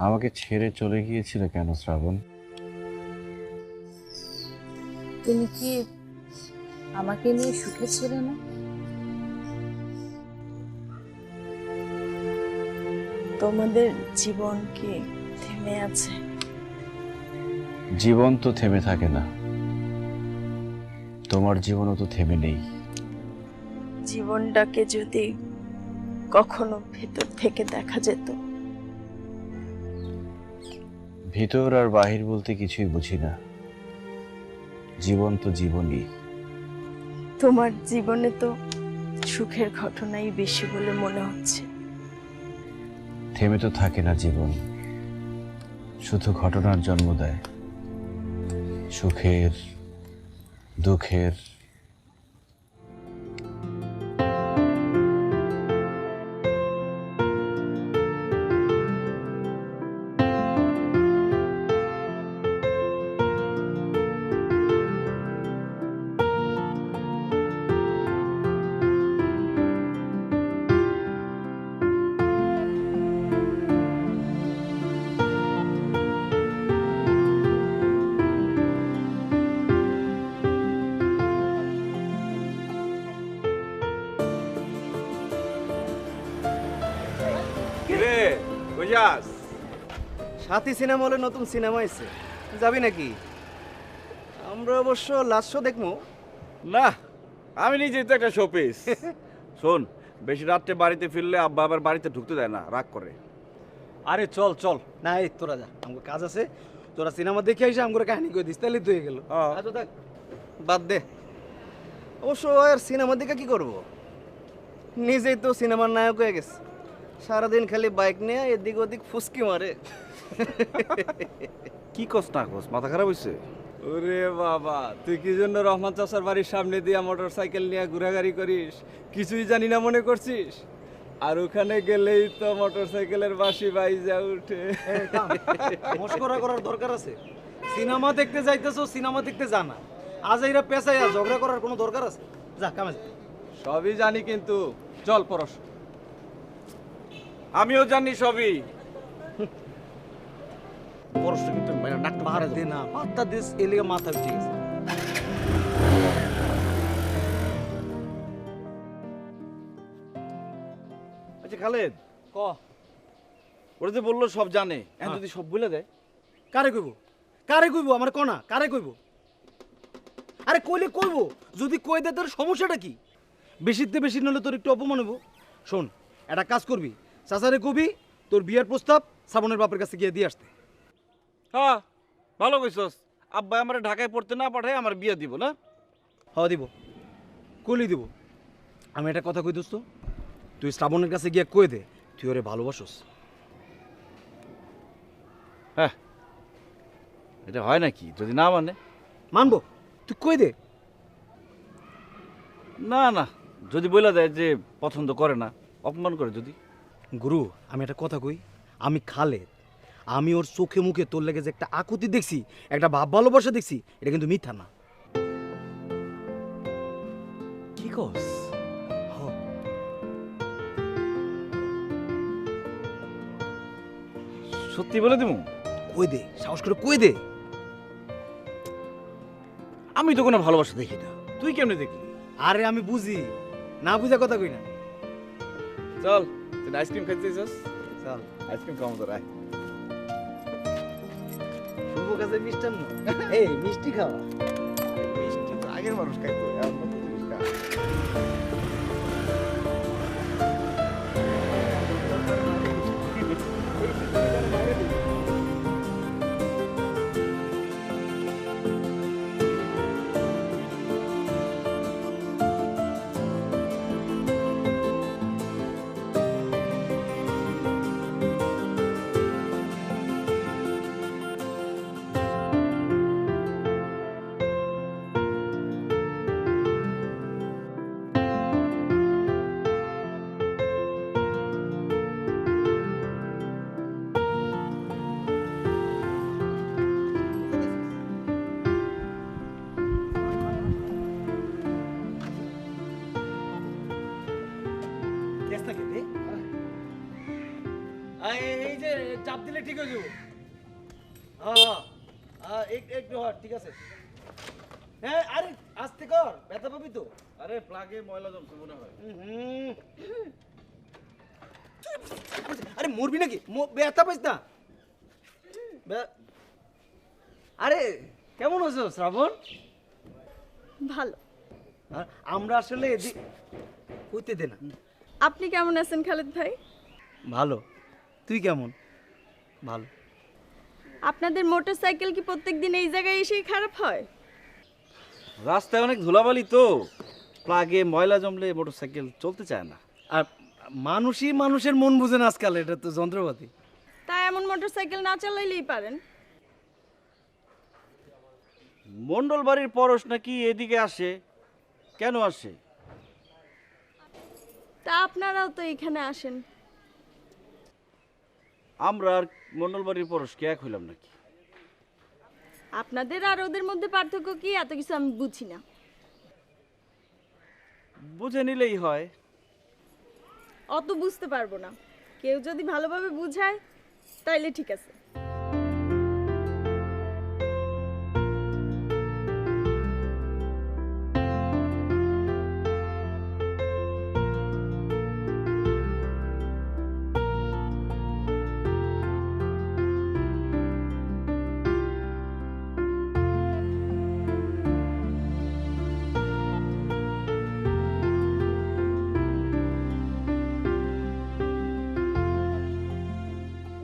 আমাকে ছেড়ে চলে গিয়েছিল কেন শ্রাবণ? তুমি কি আমাকে নিয়ে সুখে ছিলে না? তোমাদের জীবন কি থেমে আছে? জীবন তো থেমে থাকে না, তোমার জীবনও তো থেমে নেই। জীবনটাকে যদি কখনো ভেতর থেকে দেখা যেত। ভিতর আর বাহির বলতে কিছুই বুঝি না, জীবন তো জীবনই। তোমার জীবনে তো সুখের ঘটনাই বেশি বলে মনে হচ্ছে। থেমে তো থাকে না জীবন, শুধু ঘটনার জন্ম দেয়, সুখের দুঃখের। সাথী সিনেমা হলে নতুন সিনেমা এসে যাবি নাকি? আমরা অবশ্য লাস্ট শো দেখবো না, আমি নিজেই তো একটা শোপিস। শোন, বেশি রাত্রে বাড়িতে ফিরলে আব্বা আবার বাড়িতে ঢুকতে দেয় না, রাগ করে। আরে চল চল না, এই তোরা যা, আমার কাজ আছে। তোরা সিনেমা দেখে এসে আমার কাহিনী করে দিস, তাহলে তো হয়ে গেল। আচ্ছা দেখ, বাদ দে। অবশ্য আর সিনেমা দেখে কি করব, নিজেই তো সিনেমার নায়ক হয়ে গেছে। সারাদিন খালি বাইক নিয়ে এদিক ওদিক ফুসকি মারে। কি কস না কস, মাথা খারাপ হয়েছে? ওরে বাবা, তুই কি জন্য রহমান চাচার বাড়ির সামনে দিয়ে মোটর সাইকেল নিয়ে ঘোরাঘুরি করিস? কিছুই জানি না মনে করছিস? আর ওখানে গেলেই তো মোটর সাইকেলের বাঁশি বাইজা উঠে। মস্করা করার দরকার আছে? সিনেমা দেখতে যাইতেছো, সিনেমা দেখতে জানা। আজ এরা পেশায় ঝগড়া করার কোনো দরকার আছে? যা কামে যা। সবই জানি, কিন্তু চল পরশ। আমিও জানি সবই। পরশটা কিন্তু নাকটা মারা দে না, পাত্তা দিস এলিগে মাথা ঠিক আছে। আচ্ছা খালেদ, ক ওরা যে বললো সব জানে, এখন যদি সব বলে দেয়? কারে কইব? কারে কইব? আমার কনা কারে কইব? আরে কইলে কইব, যদি কই দে তোর সমস্যাটা কি? বেশিতে বেশি নলে তোর একটু অপমান হইব। শোন, একটা কাজ করবি, চাচারে কবি তোর বিয়ার প্রস্তাব শ্রাবণের বাপের কাছে গিয়ে দিয়ে আসতে। হ্যাঁ, ভালো কইছস। আব্বা আমার ঢাকায় পড়তে না পাঠায় আমার বিয়ে দিব না? হওয়া দিব, কইলি দিব। আমি একটা কথা কই দোস্ত, তুই শ্রাবণের কাছে গিয়ে কই দে তুই ওরে ভালোবাসস। হ্যাঁ, এটা হয় নাকি? যদি না মানে? মানবো, তুই কই দে। না না, যদি বলে দেয় যে পছন্দ করে না, অপমান করে যদি। গুরু, আমি একটা কথা কই, আমি খালেদ, আমি ওর চোখে মুখে তোর লেগে যে একটা আকুতি দেখছি, একটা ভাব ভালোবাসা দেখছি, এটা কিন্তু মিথ্যা না। কি কস? হ, সত্যি বলে দিব? কই দে, সাহস করে কই দে। আমি তো কোনো ভালোবাসা দেখি না, তুই কেমনে দেখলি? আরে আমি বুঝি, না বুঝা কথা কই না। চল তুই আইসক্রিম খাইতে চাইছিস? চল আইসক্রিম খাওয়া তোর আয়। শুভ কাছে মিষ্টান্ন, এই মিষ্টি খাওয়া। মিষ্টি তো আগের মানুষ খাইতো, এখন নতুন জিনিস খা। কেসটা কে দে? এই যে চাপ দিলে ঠিক হয়ে যাবো। একটু হট, ঠিক আছে। হ্যাঁ, আরে আস্তে কর, ব্যথা পাবি তো। আরে প্লাগে ময়লা জমছে মনে হয়। আরে মরবি নাকি? ব্যথা পাইস না। আরে কেমন আছো শ্রাবণ? ভালো। আর আমরা আসলে হইতে দে না। আপনি কেমন আছেন খালেদ ভাই? ভালো। তুই কেমন? ভালো। আপনাদের মোটরসাইকেল কি প্রত্যেকদিন এই জায়গায় এসেই খারাপ হয়? রাস্তায় অনেক ধুলাবালি তো, প্লাগে ময়লা জমলে মোটরসাইকেল চলতে চায় না। আর মানুষই মানুষের মন বুঝে না আজকাল, এটা তো যন্ত্রপাতি। তাই এমন মোটরসাইকেল না চালাইলেই পারেন। মন্ডল বাড়ির পরশ নাকি এদিকে আসে, কেন আসে? তা আপনারাও তো এখানে আসেন। আমরা আর মন্ডল বাড়ির পরশ কে এক হইলাম নাকি? আপনাদের আর ওদের মধ্যে পার্থক্য কি এত কিছু আমি বুঝি না। বুঝে নিলেই হয়। অত বুঝতে পারবো না, কেউ যদি ভালোভাবে বুঝায় তাইলে ঠিক আছে।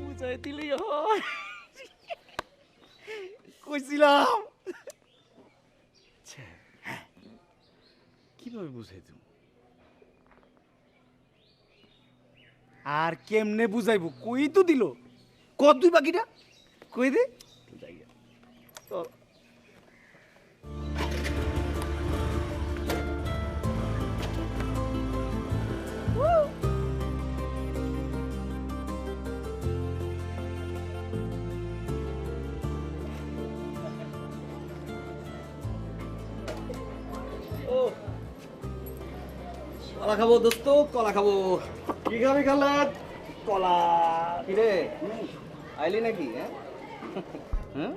বুঝাই দিলেই হয়। কইছিলাম। কিভাবে বুঝাই তুমি? আর কেমনে বুঝাইবো? কই তো দিল। কত দুই বাকিটা কই দে। চল। কলা খাবো দোস্ত, কলা খাবো। কি খাবি খালাদ? কলা। কিরে আইলি নাকি? হ্যাঁ,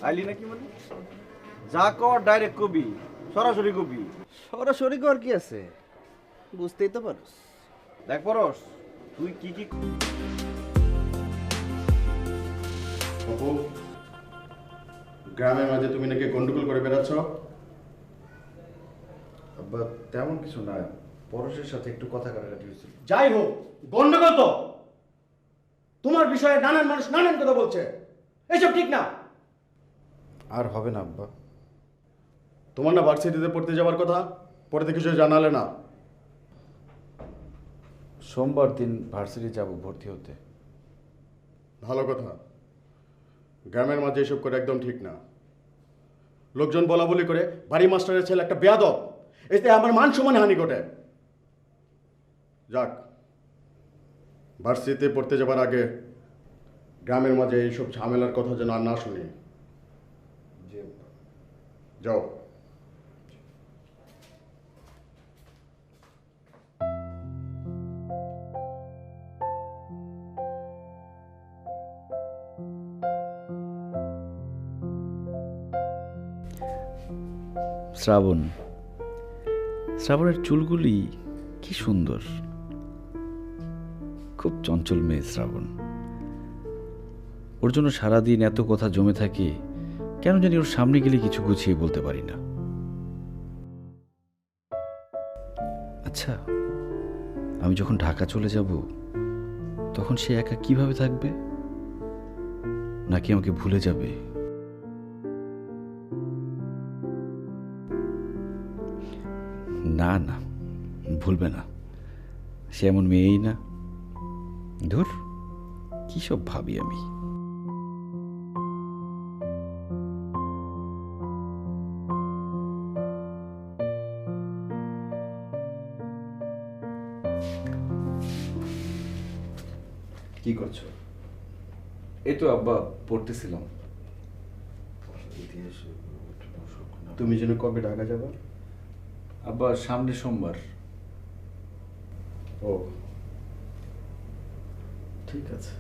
আইলি নাকি মানে? যা কর ডাইরেক্ট কবি, সরাসরি কবি। সরাসরি কর কি আছে, বুঝতেই তো পারস। দেখ পরশ, তুই কি কি বাবু, গ্রামের মাঝে তুমি নাকি গন্ডগোল করে বেড়াচ্ছ? আব্বা তেমন কিছু না, পরশের সাথে একটু কথা কাটাকাটি হয়েছিল। যাই হোক, গন্ডগোল তো। তোমার বিষয়ে নানান মানুষ নানান কথা বলছে, এসব ঠিক না। আর হবে না আব্বা। তোমার না ভার্সিটিতে পড়তে যাওয়ার কথা, পড়তে কিছু জানালে না? সোমবার দিন ভার্সিটি যাব ভর্তি হতে। ভালো কথা। গ্রামের মাঝে এসব করে একদম ঠিক না। লোকজন বলা বলি করে বাড়ি মাস্টারের ছেলে একটা বেয়াদব, এতে আমার মান সম্মানে হানি ঘটে। যাক, ভার্সিটিতে পড়তে যাবার আগে গ্রামের মাঝে এইসব ঝামেলার কথা যেন আর না শুনি। যাও। শ্রাবণ, শ্রাবণের চুলগুলি কি সুন্দর, খুব চঞ্চল মেয়ে শ্রাবণ। ওর জন্য সারাদিন এত কথা জমে থাকে, কেন জানি ওর সামনে গেলে কিছু গুছিয়ে বলতে পারি না। আচ্ছা, আমি যখন ঢাকা চলে যাব তখন সে একা কিভাবে থাকবে? নাকি আমাকে ভুলে যাবে? না না, ভুলবে না, সে এমন মেয়েই না। ধুর, কি সব ভাবি আমি। কি করছো? এই তো আব্বা পড়তেছিলাম। তুমি যেন কবে ঢাকা যাবে? আব্বা সামনে সোমবার। ও ঠিক আছে,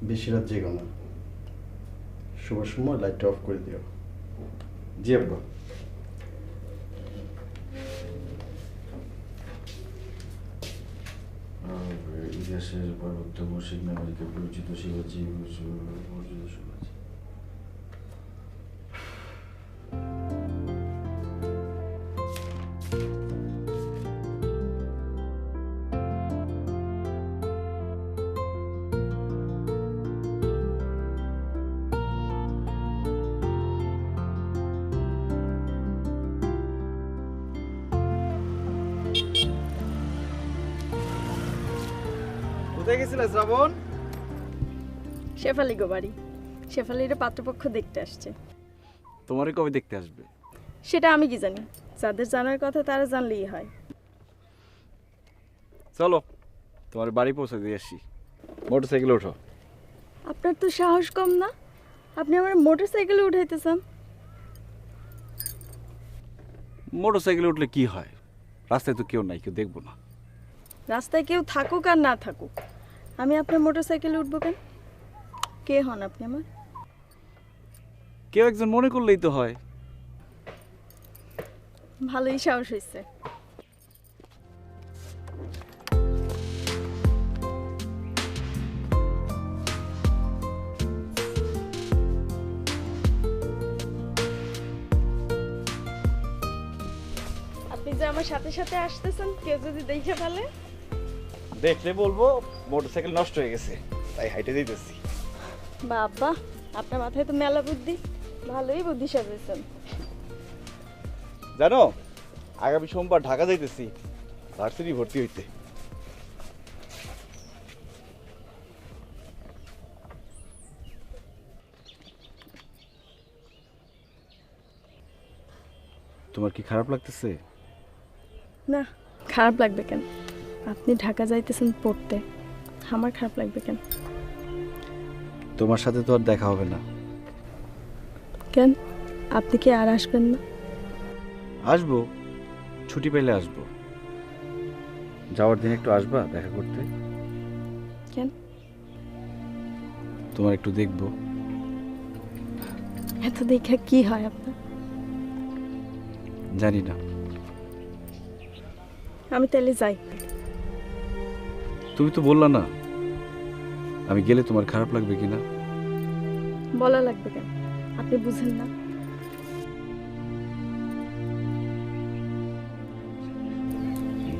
বেশি রাত জেগো না, শোবার সময় লাইটটা অফ করে দিও। জি আব্বা। ইতিহাসের পার্বত্য মৌসিক নাগরিকে পরিচিত শিবাজি পরিচিত শিবাজি। কোথায় গেছিলে শ্রাবণ? শেফালি গো বাড়ি। শেফালির পাত্রপক্ষ দেখতে আসছে। তোমারে কবে দেখতে আসবে? সেটা আমি কি জানি, যাদের জানার কথা তারা জানলেই হয়। চলো, তোমার বাড়ি পৌঁছে দিয়ে আসি। মোটরসাইকেলে ওঠো। আপনার তো সাহস কম না, আপনি আমার মোটর সাইকেলে উঠাইতেছেন। মোটরসাইকেলে উঠলে কি হয়? রাস্তায় তো কেউ নাই, কেউ দেখবো না। রাস্তায় কেউ থাকুক আর না থাকুক, আমি আপনার মোটর সাইকেলে উঠবো কেন? কে হন আপনি আমার? কেউ একজন মনে করলেই তো হয়। ভালোই সাহস হয়েছে। আপনি যে আমার সাথে সাথে আসতেছেন, কেউ যদি দেখে ফেলে? দেখলে বলবো মোটরসাইকেল নষ্ট হয়ে গেছে, তাই হাইটে দিতেছি। বাবা, আপনার মাথায় তো মেলা বুদ্ধি, ভালোই বুদ্ধি সাজিয়েছেন। জানো, আগামী সোমবার ঢাকা যাইতেছি ভার্সিটি ভর্তি হইতে। তোমার কি খারাপ লাগতেছে? না, খারাপ লাগবে কেন? আপনি ঢাকা যাইতেছেন পড়তে, আমার খারাপ লাগবে কেন? তোমার সাথে তো আর দেখা হবে না। কেন, আপনি কি আর আসবেন না? আসবো, ছুটি পেলে আসবো। যাওয়ার দিন একটু আসবা দেখা করতে? কেন? তোমার একটু দেখবো। এত দেখা কি হয় আপনার? জানি না। আমি তাহলে যাই। তুমি তো বললা না আমি গেলে তোমার খারাপ লাগবে কিনা। বলা লাগবে কেন? আপনি বুঝেন না?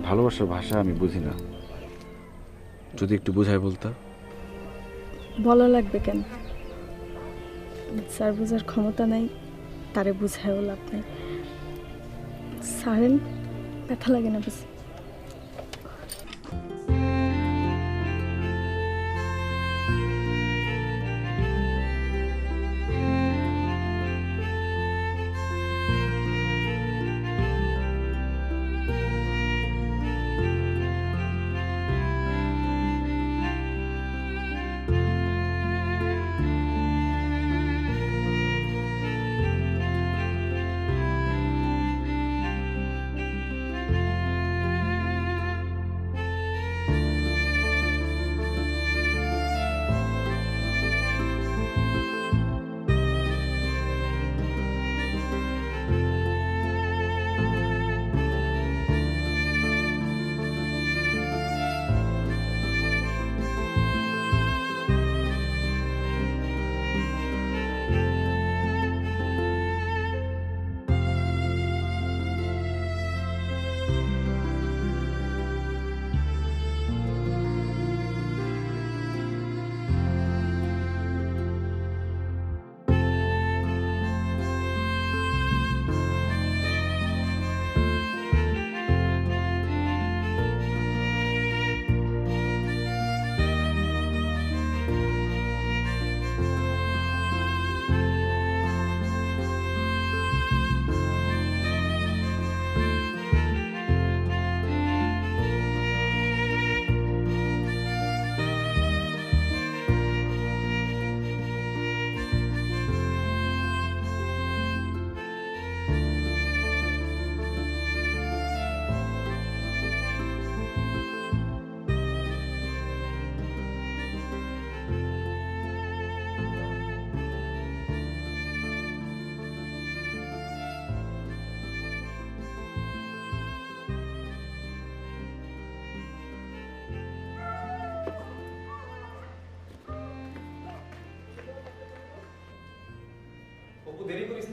ভালোবাসার ভাষা আমি বুঝি না, যদি একটু বুঝায় বলতা। বলা লাগবে কেন? যার বোঝার ক্ষমতা নাই তারে বুঝায়ও লাভ নাই। সারেন, ব্যথা লাগে না বুঝি।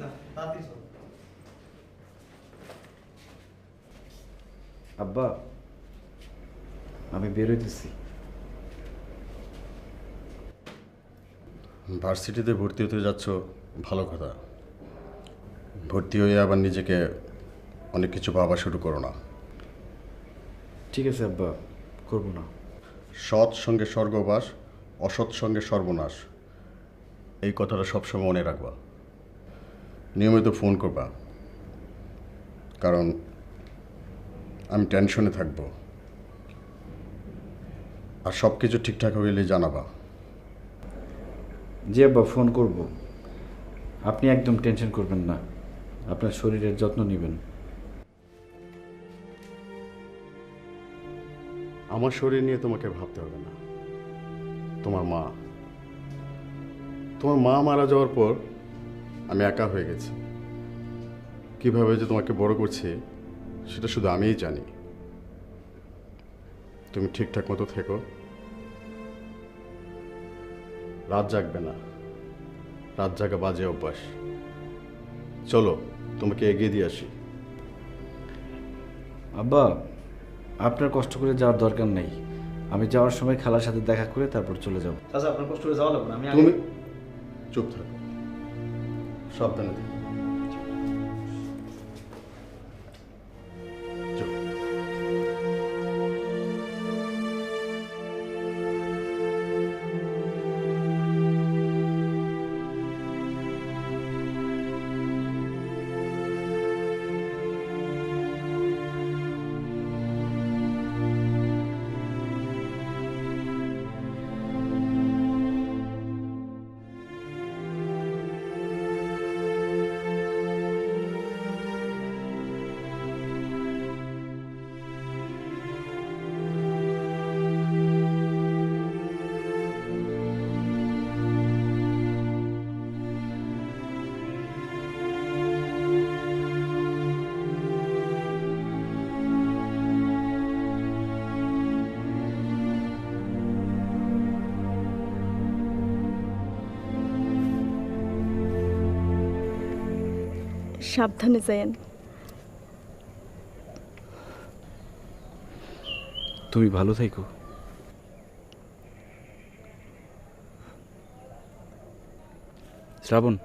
না, তাড়াতাড়ি চল। আব্বা, আমি বেরোইতেছি। ভার্সিটিতে ভর্তি হতে যাচ্ছ, ভালো কথা। ভর্তি হয়ে আবার নিজেকে অনেক কিছু ভাবা শুরু করো না। ঠিক আছে আব্বা, করবো না। সৎ সঙ্গে স্বর্গবাস, অসৎ সঙ্গে সর্বনাশ, এই কথাটা সবসময় মনে রাখবা। নিয়মিত ফোন করবা, কারণ আমি টেনশনে থাকবো। আর সব কিছু ঠিকঠাক হইলে জানাবা। জি আব্বা, ফোন করব। আপনি একদম টেনশন করবেন না, আপনার শরীরের যত্ন নেবেন। আমার শরীর নিয়ে তোমাকে ভাবতে হবে না। তোমার মা মারা যাওয়ার পর আমি একা হয়ে গেছি। কিভাবে যে তোমাকে বড় করছি সেটা শুধু আমিই জানি। তুমি ঠিকঠাক মতো থেকো, রাত জাগবে না। রাত জাগা বাজে অভ্যাস। চলো, তোমাকে এগিয়ে দিয়ে আসি। আব্বা, আপনার কষ্ট করে যাওয়ার দরকার নেই। আমি যাওয়ার সময় খালার সাথে দেখা করে তারপর চলে যাব। চাচা, আপনার কষ্ট করে যাওয়া লাগবে না, আমি আগে- তুমি চুপ থাকো, সাবধানে থেকো। চুপ। সাবধানে যায়েন। তুমি ভালো থেকো। শ্রাবণ,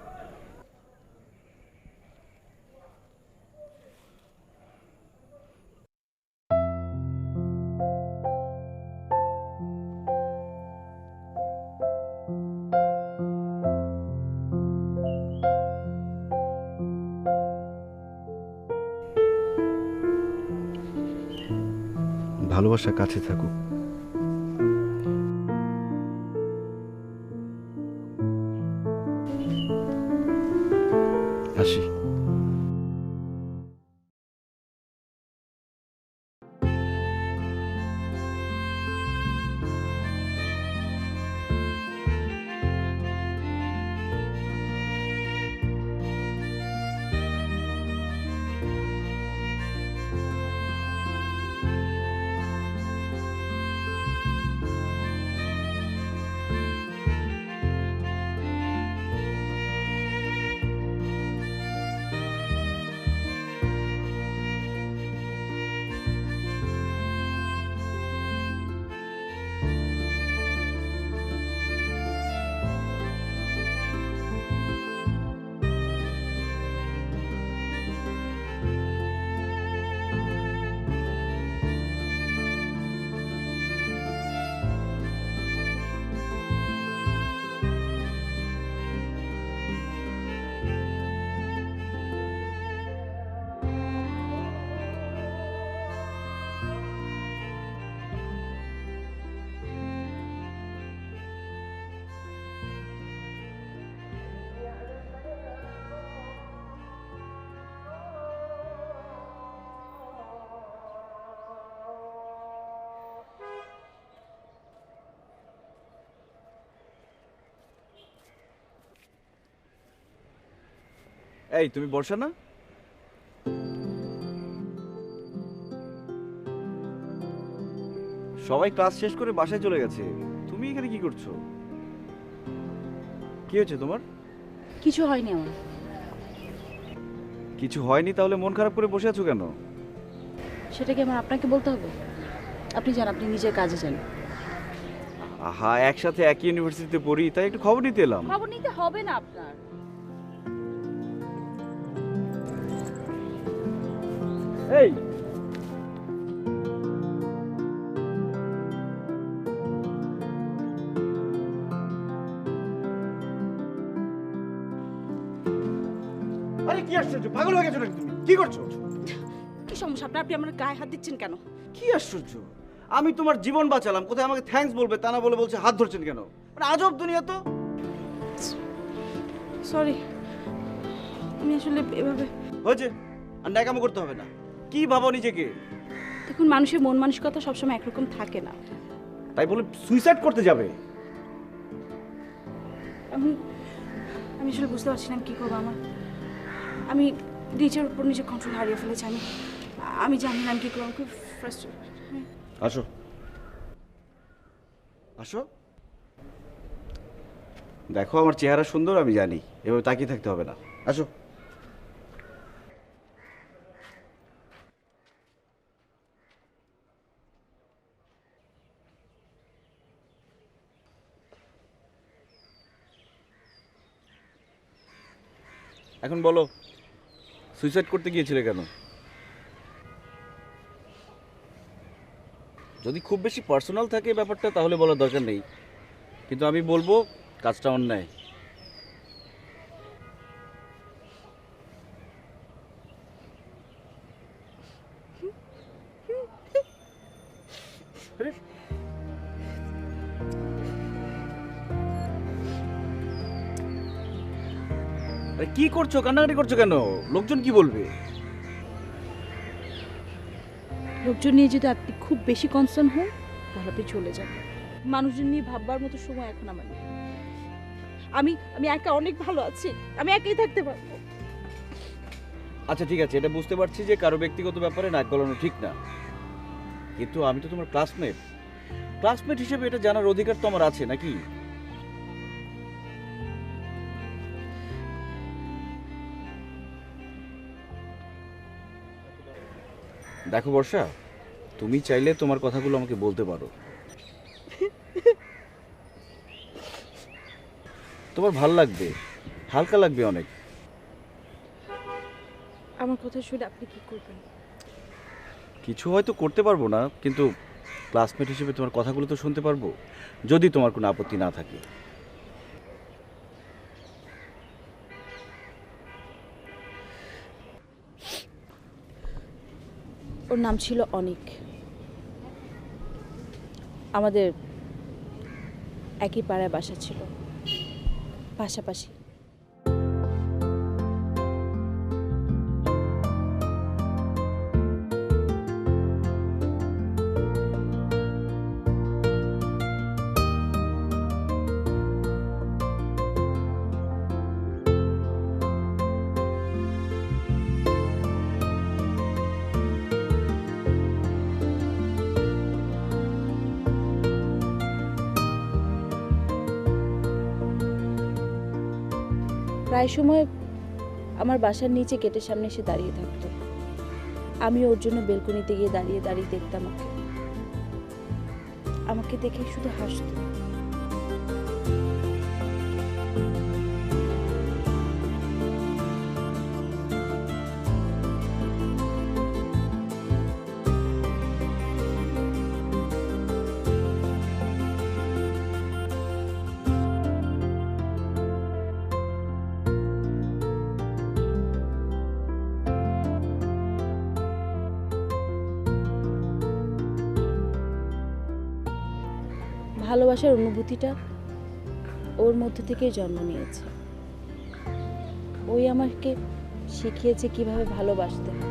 ভালোবাসা কাছে থাকুক। আসি। এই তুমি বর্ষা না? সবাই ক্লাস শেষ করে বাসায় চলে গেছে, তুমি এখানে কি করছো? কি হয়েছে তোমার? কিছু হয়নি আমার। কিছু হয়নি তাহলে মন খারাপ করে বসে আছো কেন? সেটা কি আমার আপনাকে বলতে হবে? আপনি যান, আপনি নিজের কাজে যান। আহা, একসাথে একই ইউনিভার্সিটিতে পড়ি, তাই একটু খবর নিতে এলাম। খবর নিতে হবে না আপনার। এই আরে কি আশ্চর্য, পাগল হয়ে গেছো নাকি তুমি? কি করছো? কি সমস্যা আপনার? আপনি আমার গায়ে হাত দিচ্ছেন কেন? কি আশ্চর্য, আমি তোমার জীবন বাঁচালাম, কোথায় আমাকে থ্যাঙ্কস বলবে তা না বলে বলছে হাত ধরছেন কেন? মানে আজব দুনিয়া তো। সরি, আমি আসলে এভাবে। হয়েছে, আর ন্যাকামো করতে হবে না। কি ভাবো নিজেকে? দেখুন, মানুষের মন মানসিকতা সবসময় একরকম থাকে না। তাই বলে সুইসাইড করতে যাবে? আমি আমি আসলে বুঝতে পারছি না আমি কি করবো। আমি নিজের উপর নিজের কন্ট্রোল হারিয়ে ফেলেছি। আমি জানি না আমি কি করবো। আমি খুব ফ্রাস্ট্রেটেড। আসো আসো, দেখো আমার চেহারা সুন্দর, আমি জানি, এভাবে তাকিয়ে থাকতে হবে না। আসো। এখন বলো, সুইসাইড করতে গিয়েছিলে কেন? যদি খুব বেশি পার্সোনাল থাকে ব্যাপারটা তাহলে বলার দরকার নেই, কিন্তু আমি বলবো কাজটা অন্যায়। আরে কি করছো, কান্নাকাটি করছো কেন? লোকজন কি বলবে? লোকজন নিয়ে যদি আপনি খুব বেশি কনসার্ন হন তাহলে আপনি চলে যান। মানুষজন নিয়ে ভাববার মতো সময় এখন আমার নেই। আমি একা অনেক ভালো আছি, আমি একাই থাকতে পারবো। আচ্ছা ঠিক আছে, এটা বুঝতে পারছি যে কারো ব্যক্তিগত ব্যাপারে নাক গলানো ঠিক না, কিন্তু আমি তো তোমার ক্লাসমেট হিসেবে এটা জানার অধিকার তো আমার আছে নাকি? দেখো বর্ষা, তুমি চাইলে তোমার কথাগুলো আমাকে বলতে পারো। তোমার ভাল লাগবে, হালকা লাগবে অনেক। আমার কথা শুনে আপনি কি করবেন? কিছু হয়তো করতে পারবো না, কিন্তু ক্লাসমেট হিসেবে তোমার কথাগুলো তো শুনতে পারবো, যদি তোমার কোনো আপত্তি না থাকে। ওর নাম ছিল অনিক। আমাদের একই পাড়ায় বাসা ছিল, পাশাপাশি। প্রায় সময় আমার বাসার নিচে গেটের সামনে এসে দাঁড়িয়ে থাকতো। আমি ওর জন্য বেলকনিতে গিয়ে দাঁড়িয়ে দাঁড়িয়ে দেখতাম ওকে। আমাকে দেখে শুধু হাসতো। ভালোবাসার অনুভূতিটা ওর মধ্য থেকেই জন্ম নিয়েছে। ওই আমাকে শিখিয়েছে কিভাবে ভালোবাসতে হয়।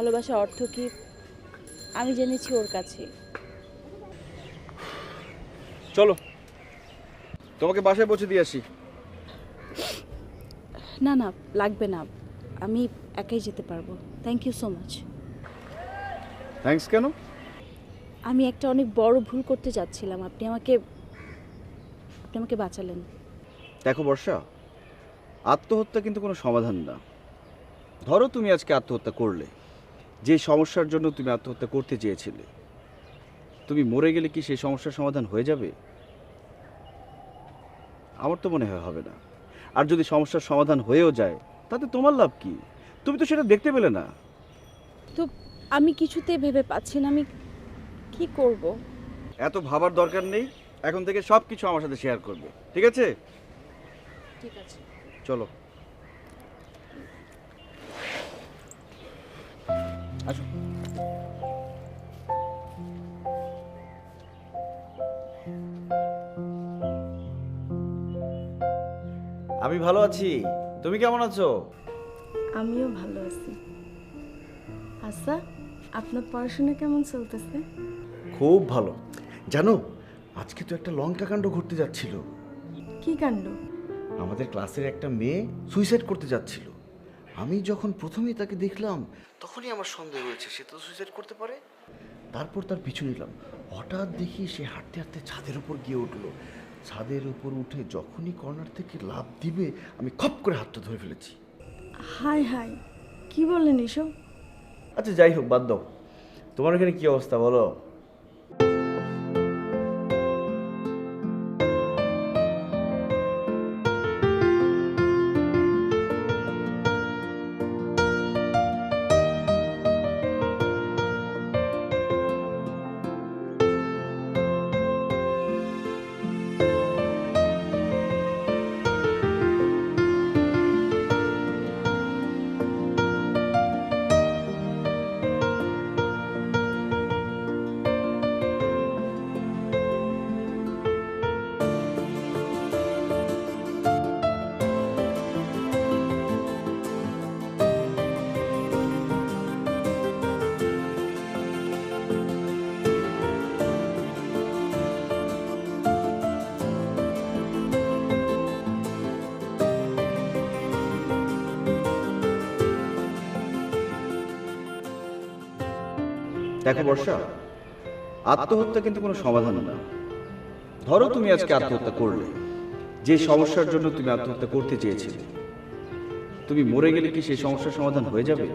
ভালোবাসার অর্থ কি আমি জেনেছি ওর কাছে। চলো, তোমাকে বাসায় পৌঁছে দিয়ে আসি। না না, লাগবে না, আমি একাই যেতে পারবো। Thank you so much. Thanks কেন? আমি একটা অনেক বড় ভুল করতে যাচ্ছিলাম, আপনি আমাকে বাঁচালেন। দেখো বর্ষা, আত্মহত্যা কিন্তু কোনো সমাধান না। ধরো তুমি আজকে আত্মহত্যা করলে, যে সমস্যার জন্য তুমি আত্মহত্যা করতে চেয়েছিলে, তুমি মরে গেলে কি সেই সমস্যার সমাধান হয়ে যাবে? আমার তো মনে হয় হবে না। আর যদি সমস্যার সমাধান হয়েও যায়, তাতে তোমার লাভ কি? তুমি তো সেটা দেখতে পেলে না। তো আমি কিছুতে ভেবে পাচ্ছি না আমি কি করব। এত ভাবার দরকার নেই, এখন থেকে সব কিছু আমার সাথে শেয়ার করবে, ঠিক আছে? ঠিক আছে, চলো আসো। আমি ভালো আছি, তুমি কেমন আছো? আমিও ভালো আছি। আচ্ছা, আপনার পড়াশোনা কেমন চলতেছে? খুব ভালো। জানো, আজকে তো একটা লঙ্কা কাণ্ড ঘটতে যাচ্ছিল। কি কাণ্ড? আমাদের ক্লাসের একটা মেয়ে সুইসাইড করতে যাচ্ছিল। আমি যখন প্রথমেই তাকে দেখলাম, তখনই আমার সন্দেহ হয়েছে সে তো সুইসাইড করতে পারে। তারপর তার পিছু নিলাম, হঠাৎ দেখি সে হাঁটতে হাঁটতে ছাদের উপর গিয়ে উঠলো। ছাদের উপর উঠে যখনই কর্নার থেকে লাফ দিবে, আমি খপ করে হাতটা ধরে ফেলেছি। হায় হায়, কি বলেন এসব? আচ্ছা যাই হোক, বাদ দাও। তোমার এখানে কি অবস্থা বলো? দেখো বর্ষা, আত্মহত্যা কিন্তু কোনো সমাধান না। ধরো তুমি আজকে আত্মহত্যা করলে, যে সমস্যার জন্য তুমি আত্মহত্যা করতে চেয়েছিলে, তুমি মরে গেলে কি সেই সমস্যার সমাধান হয়ে যাবে?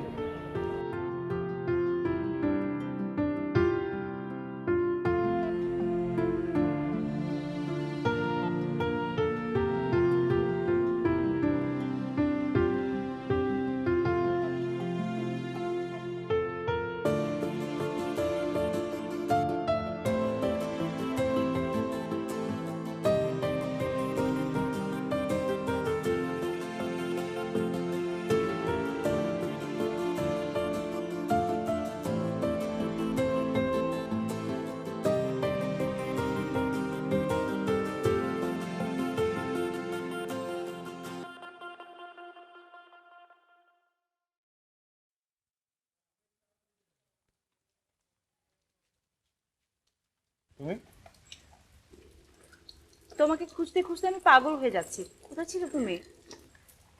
তোমাকে খুঁজতে খুঁজতে আমি পাগল হয়ে যাচ্ছি। কোথায় ছিলে তুমি?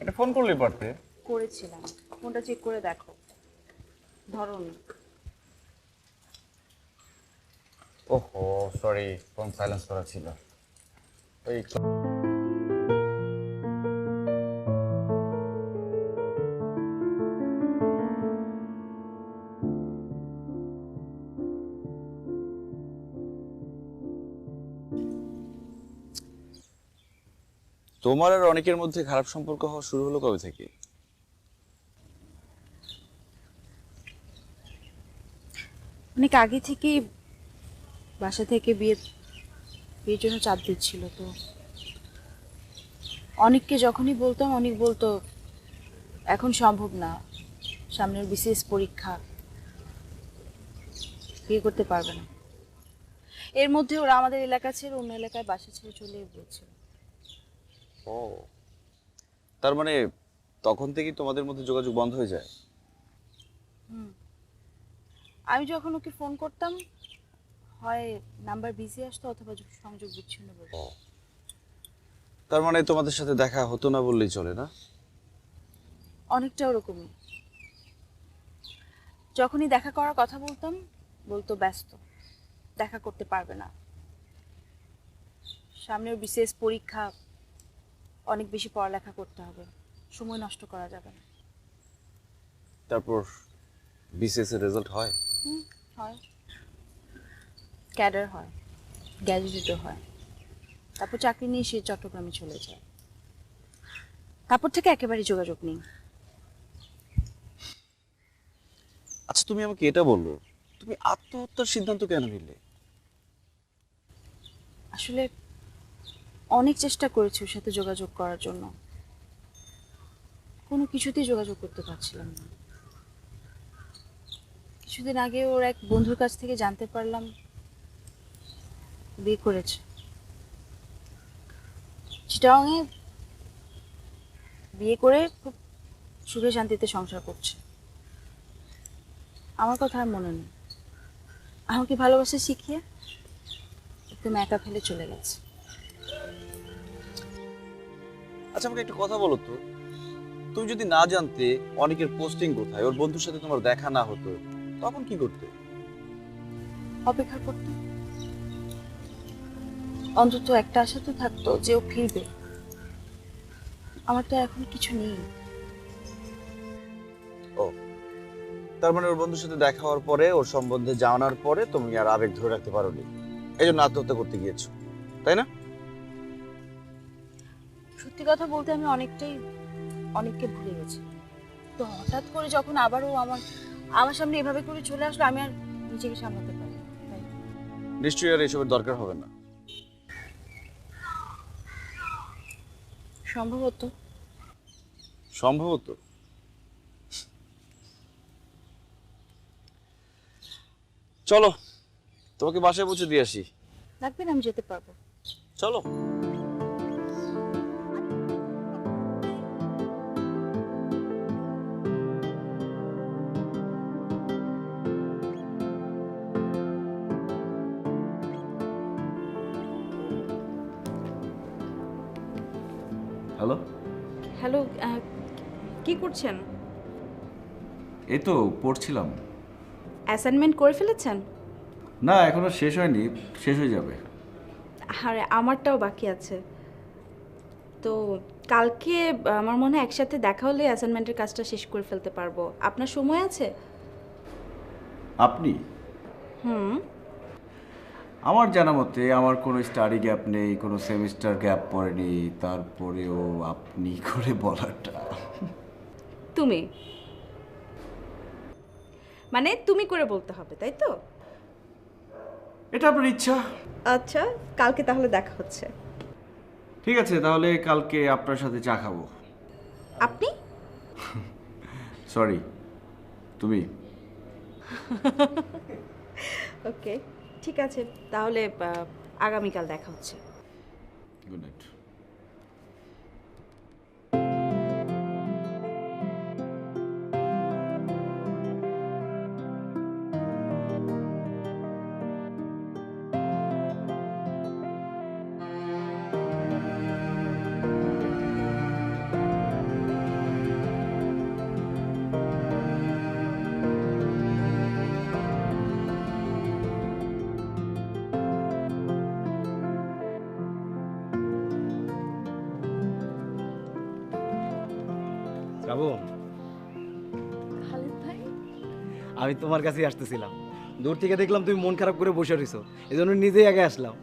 এটা ফোন করলে পারতে। করেছিলাম, ফোনটা চেক করে দেখো, ধরো না। ওহো সরি, ফোন সাইলেন্স করা ছিল। ওই তোমার আর অনেকের মধ্যে খারাপ সম্পর্ক হওয়া শুরু হলো কবে থেকে? অনেক আগে থেকে বাসা থেকে বিয়ের জন্য চাপ দিচ্ছিল। তো অনেককে যখনই বলতাম, অনেক বলতো এখন সম্ভব না, সামনের বিশেষ পরীক্ষা, বিয়ে করতে পারবে না। এর মধ্যে ওরা আমাদের এলাকা ছেড়ে অন্য এলাকায় বাসা ছেড়ে চলে গিয়েছিল। ও, তার মানে তখন থেকেই তোমাদের মধ্যে যোগাযোগ বন্ধ হয়ে যায়? আমি যখন ওকে ফোন করতাম হয় নাম্বার বিজি আসতো অথবা সংযোগ বিচ্ছিন্ন বলতো। তার মানে তোমাদের সাথে দেখা হতো না বললেই চলে, না? অনেকটা ওরকমই। যখনই দেখা করার কথা বলতাম বলতো ব্যস্ত, দেখা করতে পারবে না, সামনে ওর বিশেষ পরীক্ষা, অনেক বেশি পড়ালেখা করতে হবে, সময় নষ্ট করা যাবে না। তারপর বিসিএস এর রেজাল্ট হয়? হয়, ক্যাডার হয়, গ্র্যাজুয়েটও হয়, তারপর চাকরি নিয়ে সে চট্টগ্রামে চলে যায়। তারপর থেকে একেবারে যোগাযোগ নেই। আচ্ছা, তুমি আমাকে এটা বললো, তুমি আত্মহত্যার সিদ্ধান্ত কেন নিলে? আসলে অনেক চেষ্টা করেছি ওর সাথে যোগাযোগ করার জন্য, কোনো কিছুতেই যোগাযোগ করতে পারছিলাম না। কিছুদিন আগে ওর এক বন্ধুর কাছ থেকে জানতে পারলাম বিয়ে করেছে, চিটাগাংয়ে বিয়ে করে খুব সুখে শান্তিতে সংসার করছে। আমার কথা আর মনে নেই, আমাকে ভালোবাসা শিখিয়ে একদম একা ফেলে চলে গেছে। আচ্ছা, আমাকে একটা কথা বলো তো, তুমি যদি না জানতে অনেকের পোস্টিং কোথায়, ওর বন্ধুর সাথে তোমার দেখা না হতো, তখন কি করতে? অপেক্ষা করতাম, অন্তত একটা আশা তো থাকতো যে ও ফিরবে। আমার তো এখন কিছু নেই। ও, তার মানে ওর বন্ধুর সাথে দেখা হওয়ার পরে, ওর সম্বন্ধে জানার পরে তুমি আর আবেগ ধরে রাখতে পারোনি, এই জন্য আত্মহত্যা করতে গিয়েছো, তাই না? সত্যি কথা বলতে আমি অনেককে ভুলে গেছি। তো হঠাৎ করে যখন আবার ও আমার সামনে এভাবে করে চলে আসলো, আমি আর নিজেকে সামলাতে পারি না। নিশ্চয়ই আর এসবের দরকার হবে না। সম্ভবত। সম্ভবত? চলো, তোমাকে বাসায় পৌঁছে দিয়ে আসি। লাগবে না, আমি যেতে পারবো। চলো। হ্যালো, হ্যালো, কি করছেন? এই তো পড়ছিলাম। অ্যাসাইনমেন্ট করে ফেলেছেন? না, এখনো শেষ হয়নি, শেষ হয়ে যাবে। আরে আমারটাও বাকি আছে। তো কালকে আমার মনে হয় একসাথে দেখা হলে অ্যাসাইনমেন্টের কাজটা শেষ করে ফেলতে পারবো। আপনার সময় আছে? আপনি? হুম। আমার জানা মতে আমার কোনো স্টাডি গ্যাপ নেই, কোনো সেমিস্টার গ্যাপ পড়েনি, তারপরেও আপনি করে বলাটা। তুমি মানে তুমি করে বলতে হবে, তাই তো? এটা আপনার ইচ্ছা। আচ্ছা, কালকে তাহলে দেখা হচ্ছে। ঠিক আছে, তাহলে কালকে আপনার সাথে চা খাবো। আপনি? সরি, তুমি। ওকে, ঠিক আছে, তাহলে আগামীকাল দেখা হচ্ছে। Good night. শ্রাবণ, খালিদ ভাই, আমি তোমার কাছেই আসতেছিলাম। দূর থেকে দেখলাম তুমি মন খারাপ করে বসে রইছো, এই জন্য নিজেই আগে আসলাম।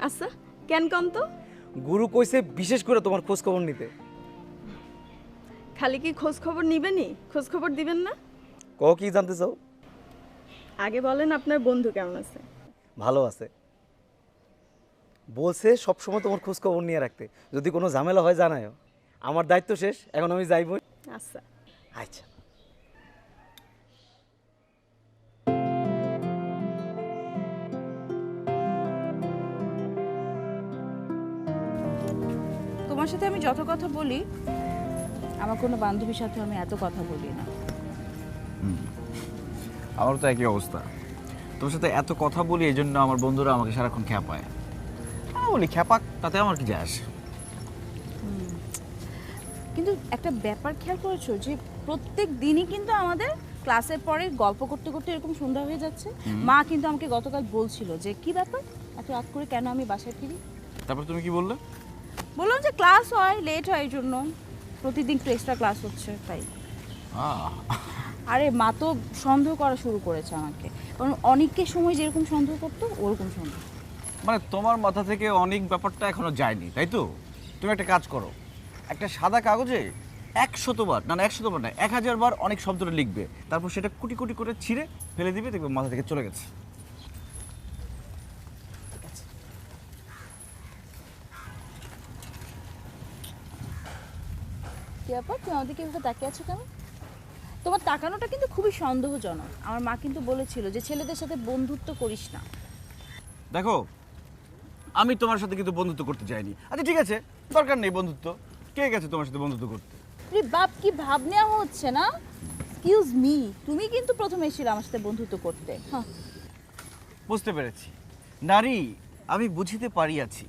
আচ্ছা, কেন কম তো? গুরু কইছে বিশেষ করে তোমার খোঁজ খবর নিতে। খালি কি খোঁজ খবর নিবেনই, খোঁজ খবর দিবেন না? কি জানতে চাও? আগে বলেন আপনার বন্ধু কেমন আছে? ভালো আছে, বলছে সবসময় তোমার খোঁজ খবর নিয়ে রাখতে, যদি কোনো ঝামেলা হয় জানায়ও। আমার দায়িত্ব শেষ, এখন আমি যাইবই। আচ্ছা। আচ্ছা। তোমার সাথে আমি যত কথা বলি, আমার কোনো বান্ধবীর সাথে আমি এত কথা বলি না। আমারও তো একই অবস্থা। তোমার সাথে এত কথা বলি এই জন্য আমার বন্ধুরা আমাকে সারাক্ষণ খ্যাপায়। আমি বলি খ্যাপাক, তাতে আমার কি যায় আসে? কিন্তু একটা ব্যাপার খেয়াল করেছো যে প্রত্যেক দিনই কিন্তু আমাদের ক্লাসের পরে গল্প করতে করতে এরকম সন্ধ্যা হয়ে যাচ্ছে। মা কিন্তু আমাকে গতকাল বলছিল যে কি ব্যাপার এত রাত করে কেন আমি বাসায় ফিরি। তারপর তুমি কি বললে? বললাম যে ক্লাস হয়, লেট হয়, এই জন্য প্রতিদিন একটু এক্সট্রা ক্লাস হচ্ছে তাই। আরে মা তো সন্দেহ করা শুরু করেছে আমাকে, কারণ অনেককে সময় যেরকম সন্দেহ করতো ওরকম সন্দেহ। মানে তোমার মাথা থেকে অনেক ব্যাপারটা এখনো যায়নি, তাই তো? তুমি একটা কাজ করো, একটা সাদা কাগজে 100 বার, না 100 বার না 1000 বার অনেক শব্দটা লিখবে, তারপর সেটা কুটি কুটি করে ছিঁড়ে ফেলে দিবে, দেখবে মাথা থেকে চলে গেছে। কি ব্যাপার তুমি আমাদেরকে এভাবে তাকিয়ে আছো কেন? তোমার তাকানোটা কিন্তু খুবই সন্দেহজনক। আমার মা কিন্তু বলেছিল যে ছেলেদের সাথে বন্ধুত্ব করিস না। দেখো, আমি তোমার সাথে কিন্তু বন্ধুত্ব করতে চাইনি। আচ্ছা ঠিক আছে, দরকার নেই বন্ধুত্ব। কে গেছে তোমার সাথে বন্ধুত্ব করতে? আরে বাপ, কি ভাব নেওয়া হচ্ছে না? এক্সকিউজ মি, তুমি কিন্তু প্রথমে এসেছিলে আমার সাথে বন্ধুত্ব করতে। হ্যাঁ, বুঝতে পেরেছি নারী, আমি বুঝিতে পারিয়াছি,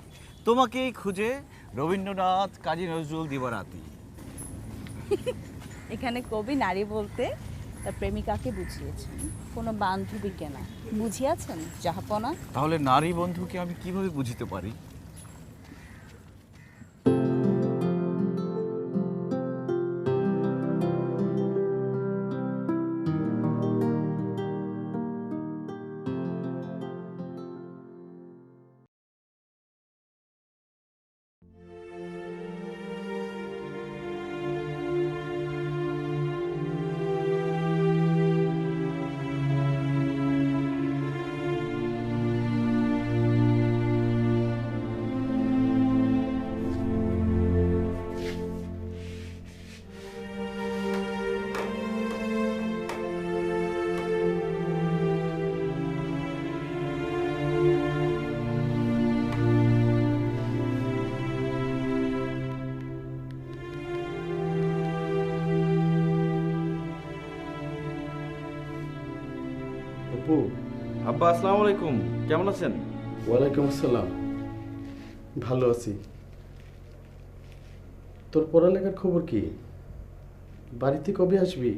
তোমাকেই খুঁজে রবীন্দ্রনাথ, কাজী নজরুল দিবারাতি। এখানে কবি নারী বলতে তার প্রেমিকাকে বুঝিয়েছেন, কোনো বান্ধবীকে না। বুঝিয়েছেন জাহাপনা? তাহলে নারী বন্ধুকে আমি কিভাবে বুঝিতে পারি? অপু, আব্বা আসসালামু আলাইকুম, কেমন আছেন? ওয়ালাইকুম আসসালাম। ভালো আছি। তোর পড়ালেখার খবর কি? বাড়িতে কবে আসবি?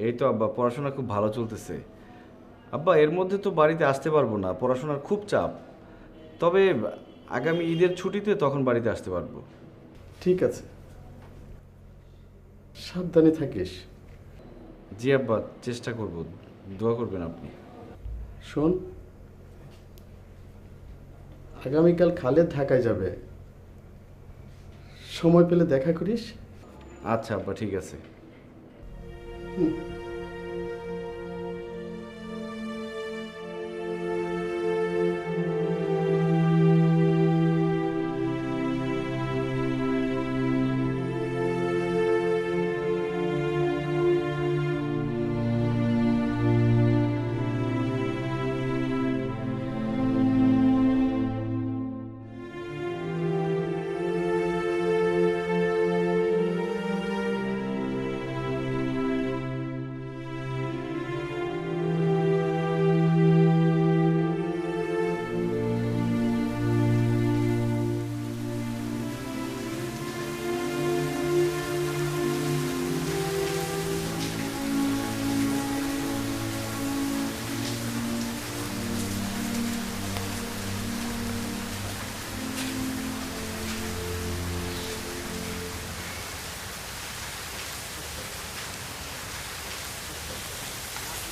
এই তো আব্বা, পড়াশোনা খুব ভালো চলতেছে। আব্বা এর মধ্যে তো বাড়িতে আসতে পারবো না, পড়াশোনার খুব চাপ। তবে আগামী ঈদের ছুটিতে তখন বাড়িতে আসতে পারবো। ঠিক আছে, সাবধানে থাকিস। জি আব্বা, চেষ্টা করব। দোয়া করবেন আপনি। শোন, আগামীকাল খালেদ ঢাকায় যাবে, সময় পেলে দেখা করিস। আচ্ছা আব্বা, ঠিক আছে।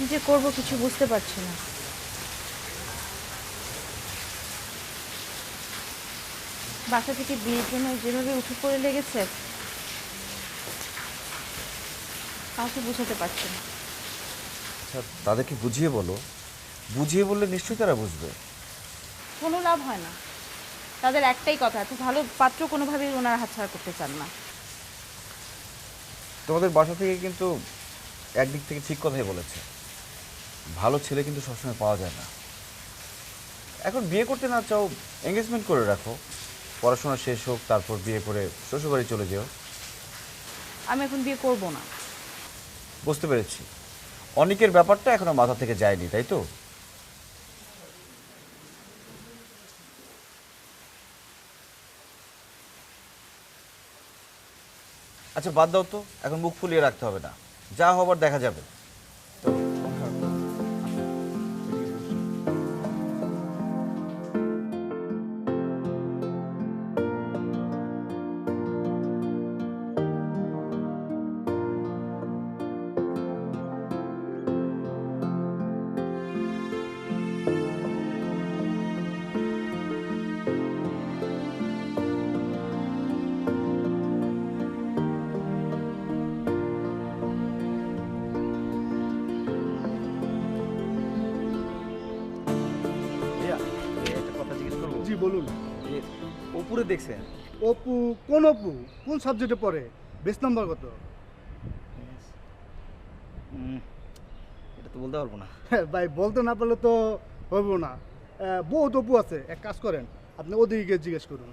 কি যে করবো কিছু বুঝতে পারছি না। বাসা থেকে বিয়ের জন্য যেভাবে উঠে পড়ে লেগেছে কাউকে বোঝাতে পারছি না। আচ্ছা তাদেরকে বুঝিয়ে বলো, বুঝিয়ে বললে নিশ্চয়ই তারা বুঝবে। কোনো লাভ হয় না, তাদের একটাই কথা, এত ভালো পাত্র কোনোভাবেই ওনারা হাতছাড়া করতে চান না। তোমাদের বাসা থেকে কিন্তু একদিক থেকে ঠিক কথাই বলেছে, ভালো ছেলে কিন্তু সবসময় পাওয়া যায় না। এখন বিয়ে করতে না চাও, এঙ্গেজমেন্ট করে রাখো, পড়াশোনা শেষ হোক, তারপর বিয়ে করে শ্বশুরবাড়ি চলে যেও। আমি এখন বিয়ে করব না। বুঝতে পেরেছি, অনেকের ব্যাপারটা এখনো মাথা থেকে যায়নি, তাই তো? আচ্ছা বাদ দাও তো, এখন মুখ ফুলিয়ে রাখতে হবে না, যা হবার দেখা যাবে। একটা কথা জিজ্ঞেস করবো? জি বলুন। উপরে দেখছেন? অপু? কোন অপু? কোন সাবজেক্টে পড়ে? বেস নাম্বার কত? এটা তো বলতে পারবো না। হ্যাঁ ভাই, বলতে না পারলে তো হইব না। বহুত অপু আছে, এক কাজ করেন, আপনি ওদিকে গিয়ে জিজ্ঞেস করুন।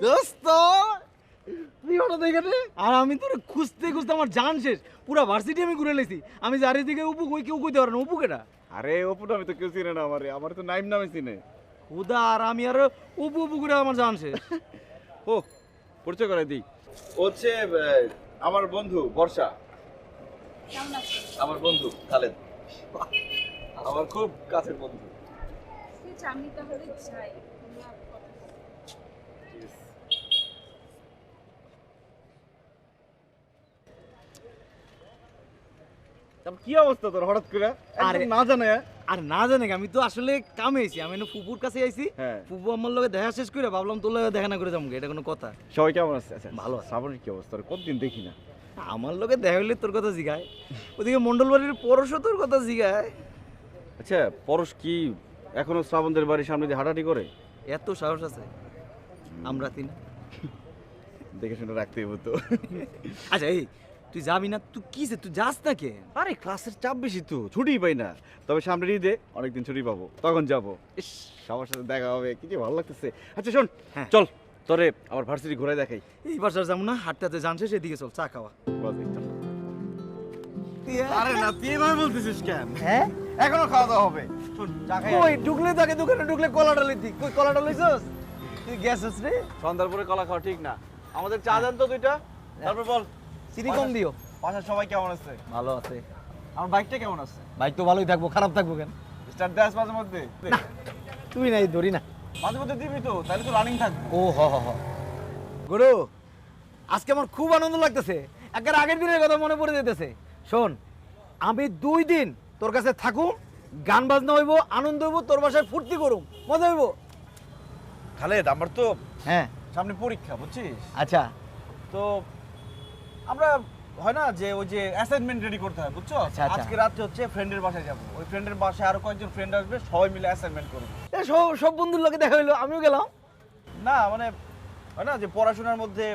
দোস্ত তুই হঠাৎ এখানে? আর আমি তোর খুঁজতে খুঁজতে আমার জান শেষ, পুরা ভার্সিটি আমি ঘুরে লেছি। আমি যারি দিকে উপু কই কেউ কইতে পারে না। উপু কেটা? আরে অপুটা আমি তো কেউ চিনে না, আমার তো নাইম নামে চিনে। খুদা, আর আমি আর উপু উপু করে আমার জান শেষ। ও পরিচয় করে দিই, হচ্ছে আমার বন্ধু বর্ষা, আমার বন্ধু খালেদ, আমার খুব কাছের বন্ধু। আমি তাহলে যাই। কি অবস্থা তোর হঠাৎ করে আরে না জানে? আর না জানে কি, আমি তো আসলে কামে আইছি। আমি ফুপুর কাছে আইছি। হ্যাঁ। ফুপু আমার লগে দেখা শেষ করে ভাবলাম তোর লগে দেখা না করে যাবো, এটা কোনো কথা? সবাই কেমন আছে? আচ্ছা ভালো আছে। শ্রাবণের কি অবস্থা? কতদিন দেখি না। আমার লগে দেখা হইলে তোর কথা জিগায়, ওদিকে মন্ডল বাড়ির পরশও তোর কথা জিগায়। আচ্ছা পরশ কি এখনো শ্রাবণদের বাড়ির সামনে দিয়ে হাঁটাহাঁটি করে? এত সাহস আছে? আমরা তিন দেখে শুনে রাখতেই হতো। আচ্ছা এই তুই যাবি না? তুই কি যে তুই যাস না কে? আরে ক্লাসের চাপ বেশি তো, ছুটিই পাই না। তবে সামনের ঈদে অনেকদিন ছুটি পাবো, তখন যাবো। ইস, সবার সাথে দেখা হবে, কি যে ভালো লাগতেছে। আচ্ছা শোন, হ্যাঁ। চল তোরে আমার ভার্সিটি ঘুরাই দেখাই। এই বাসার যাবো না, হাঁটতে হাঁটতে জানছে সেদিকে চল, চা খাওয়া। আরে না, তুই এভাবে বলতেছিস কেন? হ্যাঁ এখনো খাওয়া দাওয়া হবে। শোন চা খাই। ওই ঢুকলে তাকে দোকানে ঢুকলে কলাটা লইতি, কই কলাটা লইছস? তুই গেছস রে? সন্ধ্যার পরে কলা খাওয়া ঠিক না। আমাদের চা দেন তো দুইটা, তারপর বল। চিনি কম দিও। বাসার সবাই কেমন আছে? ভালো আছে। আমার বাইকটা কেমন আছে? বাইক তো ভালোই থাকবো, খারাপ থাকবো কেন? স্টার্ট দেস মাঝে মধ্যে? তুই নাই ধরি না। মাঝে মধ্যে দিবি তো, তাহলে তো রানিং থাকবে। ও হ হ হ। গুরু, আজকে আমার খুব আনন্দ লাগতেছে। একের আগের দিনের কথা মনে পড়ে যেতেছে। শোন, আমি 2 দিন তোর কাছে থাকুম, গান বাজনা হইব, আনন্দ হইব, তোর বাসায় ফুর্তি করুম, মজা হইব। খালেদ, আমার তো হ্যাঁ সামনে পরীক্ষা, বুঝছিস? আচ্ছা। তো আমরা হয় না যে ওই যে অ্যাসাইনমেন্ট রেডি করতে হয়, বুঝছো? আচ্ছা, আচ্ছা। আজকে রাতে হচ্ছে ফ্রেন্ডের বাসায় যাব। ওই ফ্রেন্ডের বাসায় আরো কয়েকজন ফ্রেন্ড আসবে, সবাই মিলে অ্যাসাইনমেন্ট করব। সব সব বন্ধুর লোকে দেখা হইলো, আমিও গেলাম। না মানে হয় না যে পড়াশোনার মধ্যে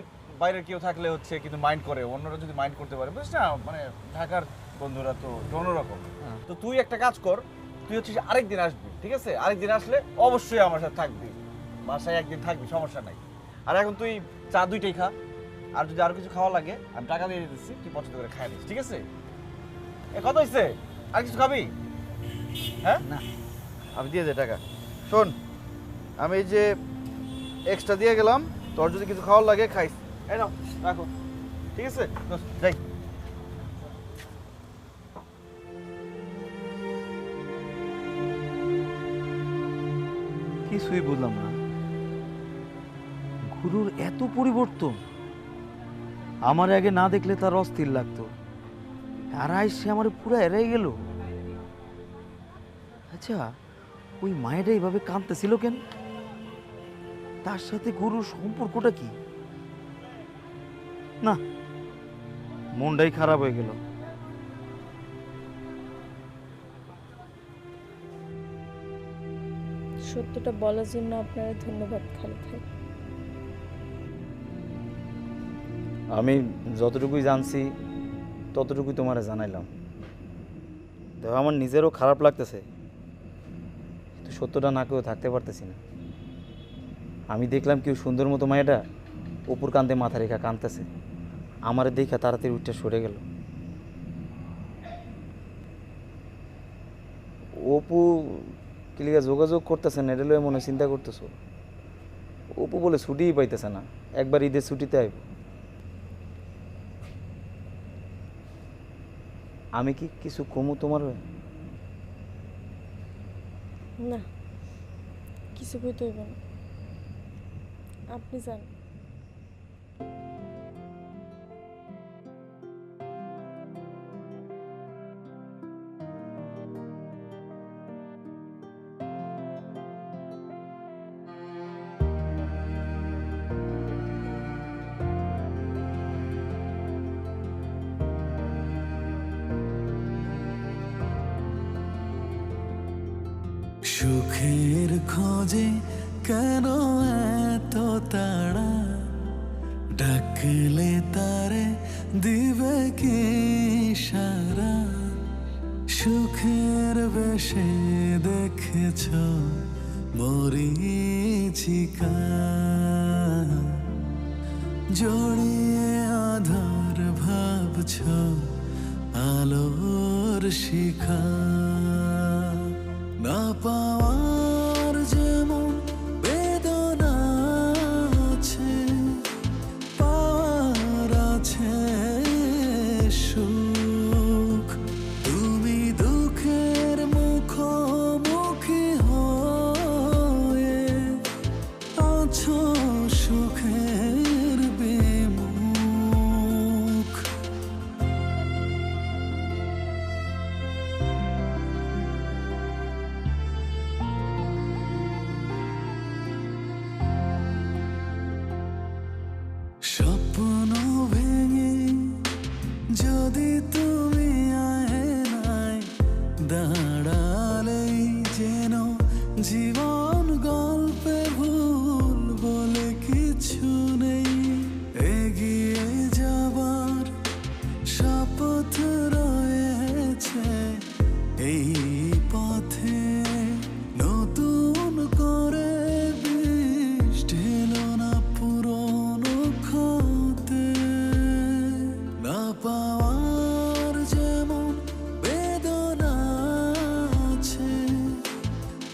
বাইরে কেউ থাকলে হচ্ছে কিন্তু মাইন্ড করে, অন্যরা যদি মাইন্ড করতে পারে, বুঝছ না? মানে ঢাকার বন্ধুরা তো অন্যরকম। তো তুই একটা কাজ কর, তুই হচ্ছে আরেকদিন আসবি, ঠিক আছে? আরেকদিন আসলে অবশ্যই আমার সাথে থাকবি, বাসায় একদিন থাকবি, সমস্যা নাই। আর এখন তুই চা 2টাই খা, আর যদি আরো কিছু খাওয়া লাগে আমি টাকা দিয়ে দিচ্ছি, তুই পছন্দ করে খাই নিস, ঠিক আছে? এ কত হয়েছে? আর কিছু খাবি? হ্যাঁ না, আমি দিয়ে দে টাকা। শোন, আমি এই যে এক্সট্রা দিয়ে গেলাম, তোর যদি কিছু খাওয়ার লাগে খাইস। এই নাও রাখো, ঠিক আছে? যাই। কিছুই বুঝলাম না, গুরুর এত পরিবর্তন। আমার আগে না দেখলে তার অস্থির লাগতো, আর সে আমার পুরো এড়াই গেল। আচ্ছা, ওই মায়েরা এইভাবে কাঁদতেছিল কেন? তার সাথে গরুর সম্পর্কটা কি? না, মনটাই খারাপ হয়ে গেল। সত্যটা বলার জন্য আপনারা ধন্যবাদ খালিদ ভাই। আমি যতটুকুই জানছি ততটুকুই তোমারে জানাইলাম। দেখো আমার নিজেরও খারাপ লাগতেছে, কিন্তু সত্যটা না কেউ থাকতে পারতেছি না। আমি দেখলাম কেউ সুন্দর মতো মায়েটা অপুর কান্দে মাথা রেখা কাঁদতেছে, আমারে দেখা তাড়াতাড়ি উঠে সরে গেল। অপু কিলিকা যোগাযোগ করতেছে না, এটা লয়ে মনে চিন্তা করতেছো। অপু বলে ছুটিই পাইতেছে না, একবার ঈদের ছুটিতে আইব। আমি কি কিছু কমু তোমার? না, কিছু কইতে হইব না, আপনি যান। সুখের খোঁজে কেন এত তাড়া, ডাকলে তারে দিবে কি সারা। সুখের বেশে দেখেছ মরীচিকা, জড়িয়ে আধার ভাবছ আলোর শিখা। না পাওয়ার যেমন বেদনা আছে, পাওয়ার আছে সুখ। তুমি দুঃখের মুখোমুখি হয়ে আছো সুখের বিমুখ। স্বপ্ন ভেঙে যদি তুমি আয়নায় দাঁড়ালেই যেন জীবন গল্পে ভুল বলে কিছু নেই। এগিয়ে যাবার শপথ রয়েছে এই পথে, নতুন করে বিষ ঢেলো না পুরনো ক্ষতে। না পাওয়ার যেমন বেদনা আছে,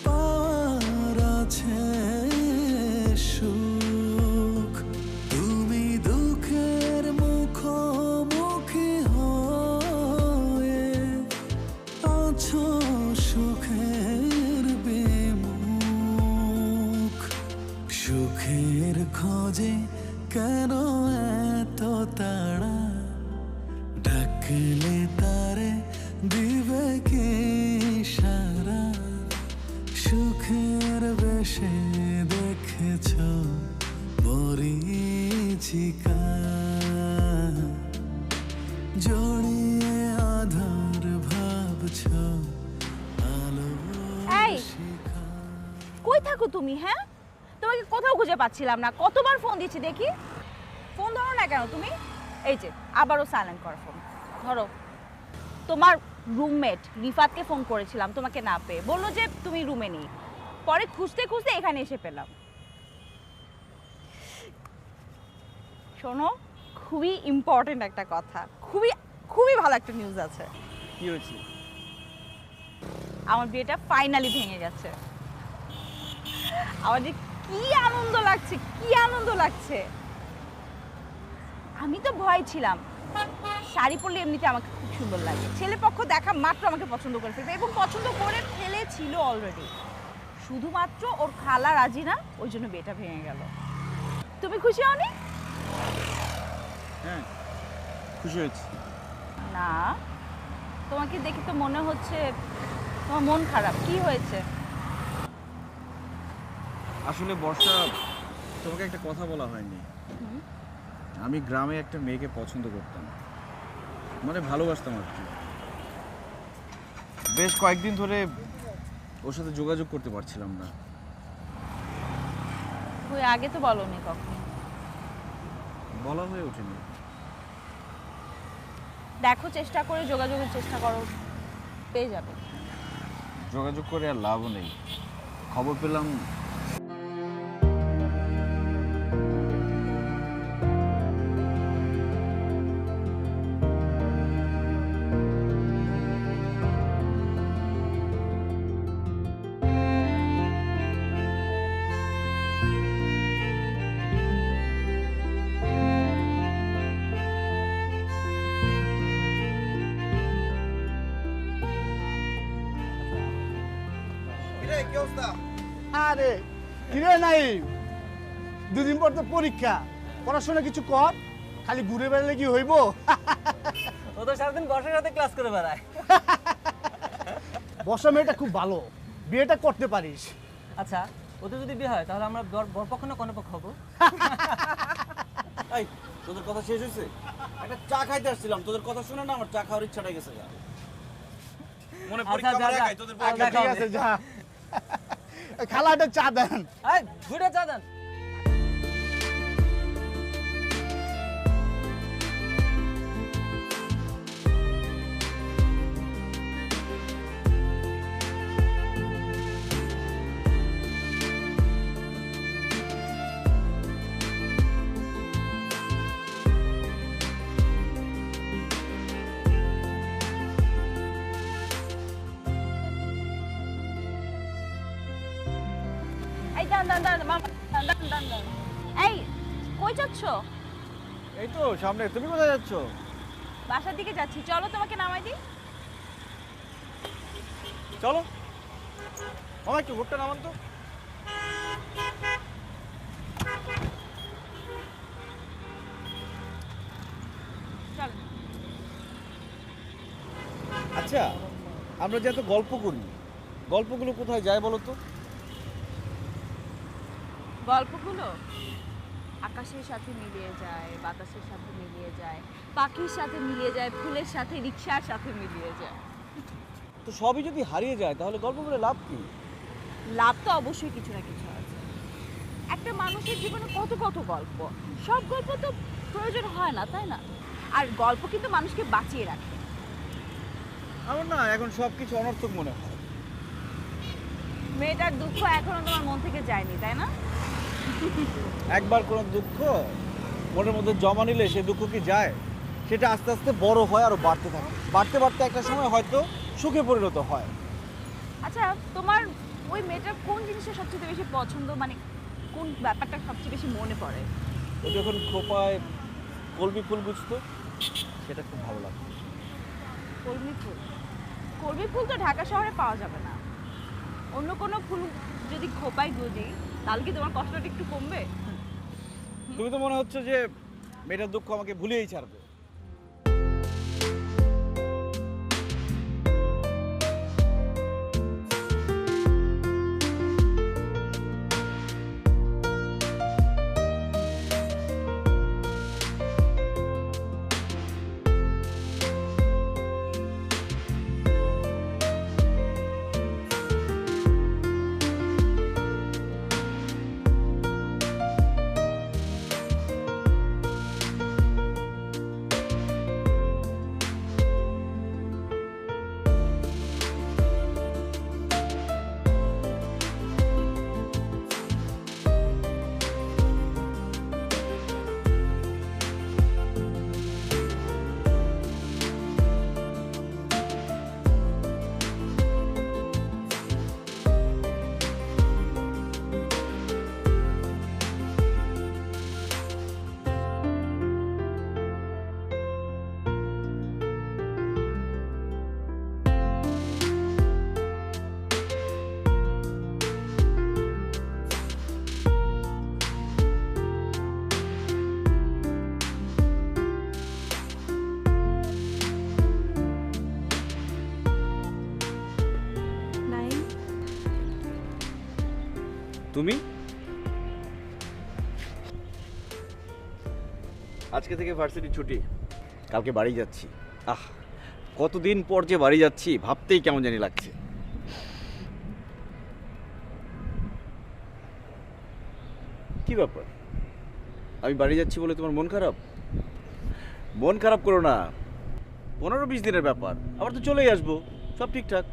পাওয়ার আছে সুখ। তুমি দুঃখের মুখোমুখি হয়ে আছো সুখের বিমুখ। সুখের খোঁজে কেন এত তাড়া, ডাকলে তারে দিবে কি সারা। সুখের বেশে দেখেছ মরীচিকা, জড়িয়ে আধার ভাবছ আলোর এই, শিখা। কই থাকো তুমি? হ্যাঁ, তোমাকে কোথাও খুঁজে পাচ্ছিলাম না, কতবার ফোন দিচ্ছি দেখি। ফোন ধরো না কেন তুমি? এই যে আবারও সাইলেন্ট করো ফোন। ধরো, তোমার রুমমেট রিফাতকে ফোন করেছিলাম তোমাকে না পেয়ে, বললো যে তুমি রুমে নেই। পরে খুঁজতে খুঁজতে এখানে এসে পেলাম। শোনো, খুবই ইম্পর্টেন্ট একটা কথা, খুবই খুবই ভালো একটা নিউজ আছে। কি হয়েছে? আমার বিয়েটা ফাইনালি ভেঙে গেছে। আমার যে কি আনন্দ লাগছে, কি আনন্দ লাগছে। আমি তো ভয় ছিলাম, শাড়ি পরলে এমনিতে আমাকে খুব সুন্দর লাগে, ছেলে পক্ষ দেখা মাত্র আমাকে পছন্দ করে ফেলবে, এবং পছন্দ করে ফেলেছিল অলরেডি। শুধুমাত্র ওর খালা রাজি না, ওই জন্য বিয়েটা ভেঙে গেল। তুমি খুশি হওনি? হ্যাঁ, খুশি হয়েছি। না, তোমাকে দেখে তো মনে হচ্ছে তোমার মন খারাপ। কি হয়েছে? আসলে বর্ষা, তোমাকে একটা কথা বলা হয়নি। আমি গ্রামে একটা মেয়েকে পছন্দ করতাম, মানে ভালোবাসতাম আর কি। বেশ কয়েকদিন ধরে ওর সাথে যোগাযোগ করতে পারছিলাম না। তুই আগে তো বলনি কখন। বলা হয়ে ওঠেনি। দেখো, চেষ্টা করে যোগাযোগের চেষ্টা করো, পেয়ে যাবে। যোগাযোগ করে আর লাভও নেই। খবর পেলাম আরে কিরে নাই, দুদিন পর তো পরীক্ষা, পড়াশোনা কিছু কর, খালি ঘুরে বেড়ালে কি হইব? ও তো সারাদিন বর্ষার সাথে ক্লাস করে বেড়ায়। বর্ষা মেয়েটা খুব ভালো, বিয়েটা করতে পারিস। আচ্ছা, ওদের যদি বিয়ে হয় তাহলে আমরা বরপক্ষ না কনে পক্ষ হবো? এই তোদের কথা শেষ হয়েছে? একটা চা খাইতে আসছিলাম, তোদের কথা শুনে না আমার চা খাওয়ার ইচ্ছাটা গেছে। মনে পরীক্ষা আমার একাই, তোদের আচ্ছা ঠিক আছে, যা খালাটা চা দেন। এই ঘুরে চা দেন। এই দাঁড়ান দাঁড়ান দাঁড়ান মামা, দাঁড়ান দাঁড়ান দাঁড়ান। এই কই যাচ্ছ? এই তো সামনে। তুমি কোথায় যাচ্ছ? বাসার দিকে যাচ্ছি, চলো তোমাকে নামাই দিই। চলো মামা, একটু ভোটটা নামান তো। চল। আচ্ছা, আমরা যে এত গল্প করি, গল্পগুলো কোথায় যায় বলো তো? গল্পগুলো আকাশের সাথে মিলিয়ে যায়, বাতাসের সাথে মিলিয়ে যায়, পাখির সাথে মিলিয়ে যায়, ফুলের সাথে, রিক্সার সাথে মিলিয়ে যায়। তো সবই যদি হারিয়ে যায় তাহলে গল্প বলে লাভ কি? লাভ তো অবশ্যই কিছু না কিছু আছে। একটা মানুষের জীবনে কত কত গল্প, সব গল্প তো প্রয়োজন হয় না, তাই না? আর গল্প কিন্তু মানুষকে বাঁচিয়ে রাখে। আমার না এখন সব কিছু অনর্থক মনে হয়। মেয়েটার দুঃখ এখনো তোমার মন থেকে যায়নি, তাই না? একবার কোনো দুঃখ মনের মধ্যে জমা নিলে সে দুঃখ কি যায়? সেটা আস্তে আস্তে বড় হয় আর বাড়তে থাকে, বাড়তে বাড়তে একটা সময় হয়তো সুখে পরিণত হয়। আচ্ছা, তোমার ওই মেয়েটার কোন জিনিসটা সবচেয়ে বেশি পছন্দ, মানে কোন ব্যাপারটা সবচেয়ে বেশি মনে পড়ে? ও যখন খোপায় কলমি ফুল বুঝতো, সেটা খুব ভালো লাগতো। কলমি ফুল? কলমি ফুল তো ঢাকা শহরে পাওয়া যাবে না। অন্য কোনো ফুল যদি খোপায় গুঁজি তাহলে কি তোমার কষ্টটা একটু কমবে? তুমি তো মনে হচ্ছে যে মেয়েটার দুঃখ আমাকে ভুলিয়েই ছাড়বে। তুমি আজকে থেকে ভার্সিটি ছুটি, কালকে বাড়ি যাচ্ছি। কতদিন পর যে বাড়ি যাচ্ছি ভাবতেই কেমন জানি লাগছে। কি ব্যাপার, আমি বাড়ি যাচ্ছি বলে তোমার মন খারাপ? মন খারাপ করো না, 15-20 দিনের ব্যাপার, আবার তো চলেই আসবো, সব ঠিকঠাক।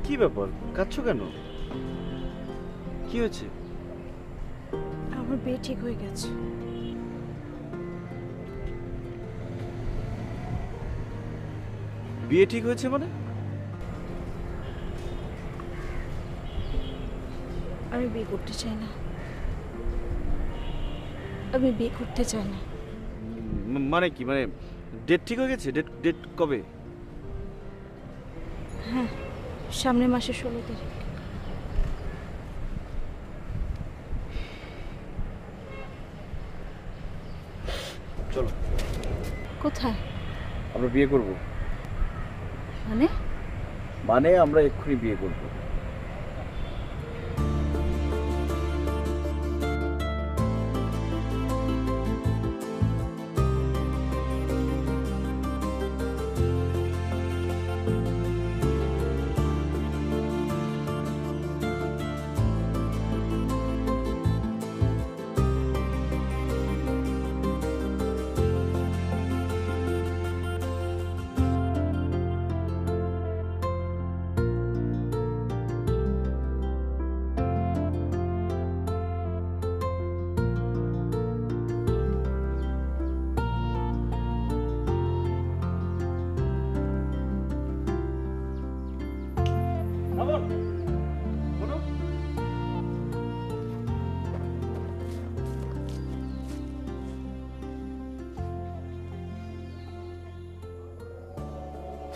কি ব্যাপার, কাঁদছো কেন? কি হয়েছে? আমার বিয়ে ঠিক হয়ে গেছে। বিয়ে ঠিক হয়েছে মানে? আমি বিয়ে করতে চাই না। আমি বিয়ে করতে চাই না। মানে কি, মানে ডেট ঠিক হয়ে গেছে? ডেট কবে? হ্যাঁ, সামনের মাসের 16 তারিখ। চলো। কোথায়? আমরা বিয়ে করব। মানে আমরা এক্ষুনি বিয়ে করব।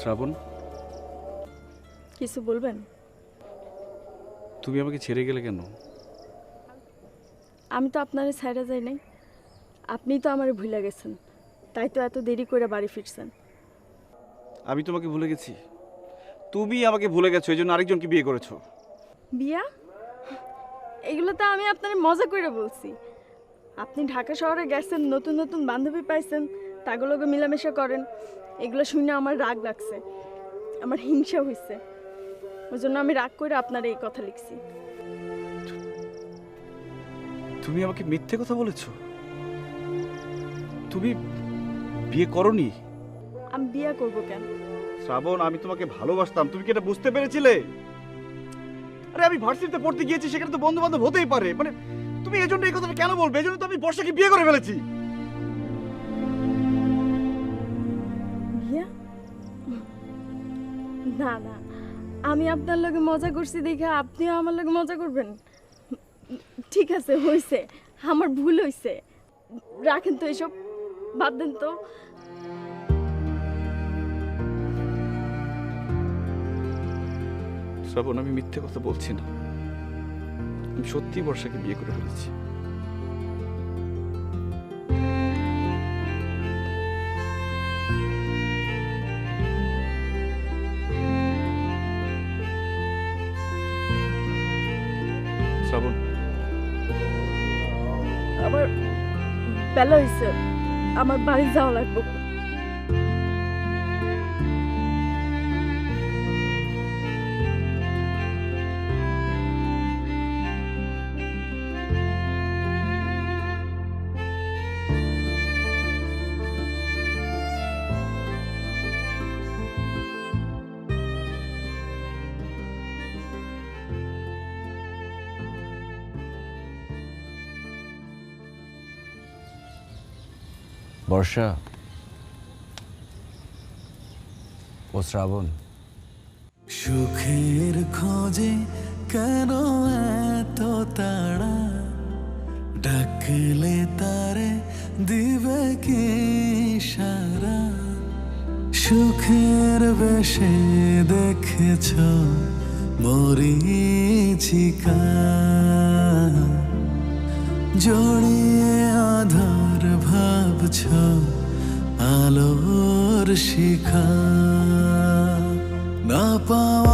শ্রাবণ, কিছু বলবেন? তুমি আমাকে ছেড়ে গেলে কেন? আমি তো আপনারে ছাইড়া যাই নাই, আপনিই তো আমারে ভুলে গেছেন, তাই তো এত দেরি করে বাড়ি ফিরছেন। আমি তোমাকে ভুলে গেছি? তুমি আমাকে ভুলে গেছো, এই জন্য আরেকজনকে বিয়ে করেছো। বিয়া? এগুলো তো আমি আপনারে মজা করে বলছি। আপনি ঢাকা শহরে গেছেন, নতুন নতুন বান্ধবী পাইছেন, তাগুলোকে মিলামেশা করেন, এগুলো শুনে আমার রাগ লাগছে, আমার হিংসা হয়েছে, ওই জন্য আমি রাগ করে আপনার এই কথা লিখছি। তুমি আমাকে মিথ্যে কথা বলেছো? তুমি বিয়ে করনি? আমি বিয়ে করব কেন? শ্রাবণ, আমি তোমাকে ভালোবাসতাম, তুমি কি এটা বুঝতে পেরেছিলে? আরে আমি ভার্সিটিতে পড়তে গিয়েছি, সেখানে তো বন্ধু বান্ধব হতেই পারে, মানে তুমি এজন্য এই কথাটা কেন বলবে? এজন্য তো আমি বর্ষাকে বিয়ে করে ফেলেছি। বিয়া? না না, আমি আপনার লগে মজা করছি দেখে আপনিও আমার লগে মজা করবেন? ঠিক আছে, হয়েছে, আমার ভুল হয়েছে, রাখেন তো এসব, বাদ দেন তো। শ্রাবণ, আমি মিথ্যে কথা বলছি না, আমি সত্যি বর্ষাকে বিয়ে করে ফেলেছি। শ্রাবণ, আবার বেলা হয়েছে, আমার বাড়ি যাওয়া লাগবে। বর্ষা ও শ্রাবণ, সুখের খোঁজে কেন এত তাড়া, ডাকলে তারে দিবে কি সারা, সুখের বেশে দেখেছ মরিচিকা, জড়িয়ে আধার ভাবছ আলোর শিখা। না পাওয়া